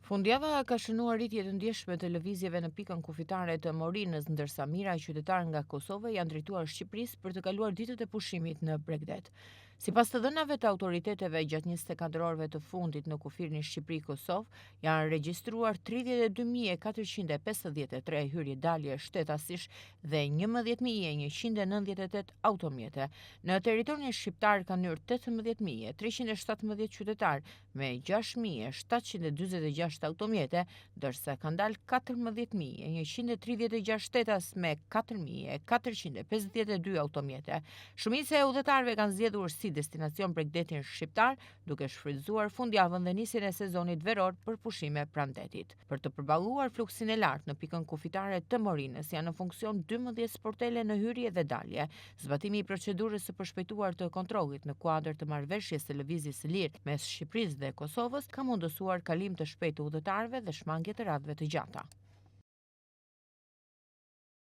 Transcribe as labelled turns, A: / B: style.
A: Fundjava ka shënuar rritje të ndjeshme të lëvizjeve në pikën kufitare të Morinës, ndërsa mijëra qytetarë nga Kosova janë drejtuar Shqipërisë për të kaluar ditët e pushimit në Bregdet. Sipas të dhënave të autoriteteve, gjatë 24 orëve të fundit në kufirin Shqipëri-Kosovë janë regjistruar 32.453 hyrje-dalje shtetasish dhe 11.198 automjete. Në territorin shqiptar kanë hyrë 18.317 qytetarë me 6.746 automjete, ndërsa kanë dalë 14.136 shtetas me 4.452 automjete. Shumica e udhëtarëve kanë zgjedhur si destinacion Bregdetin shqiptar, duke shfrytzuar fundjavën dhe nisjen e sezonit veror për pushime pranë detit. Për të përballuar fluksin e lartë në pikën kufitare të Morinës janë në funksion 12 sportele në hyrje dhe dalje. Zbatimi i procedurës së përshpejtuar të kontrollit në kuadër të marrëveshjes së lëvizjes së lirë mes Shqipërisë dhe Kosovës ka mundësuar kalim të shpejtë të udhëtarëve dhe shmangje të radhëve të gjata.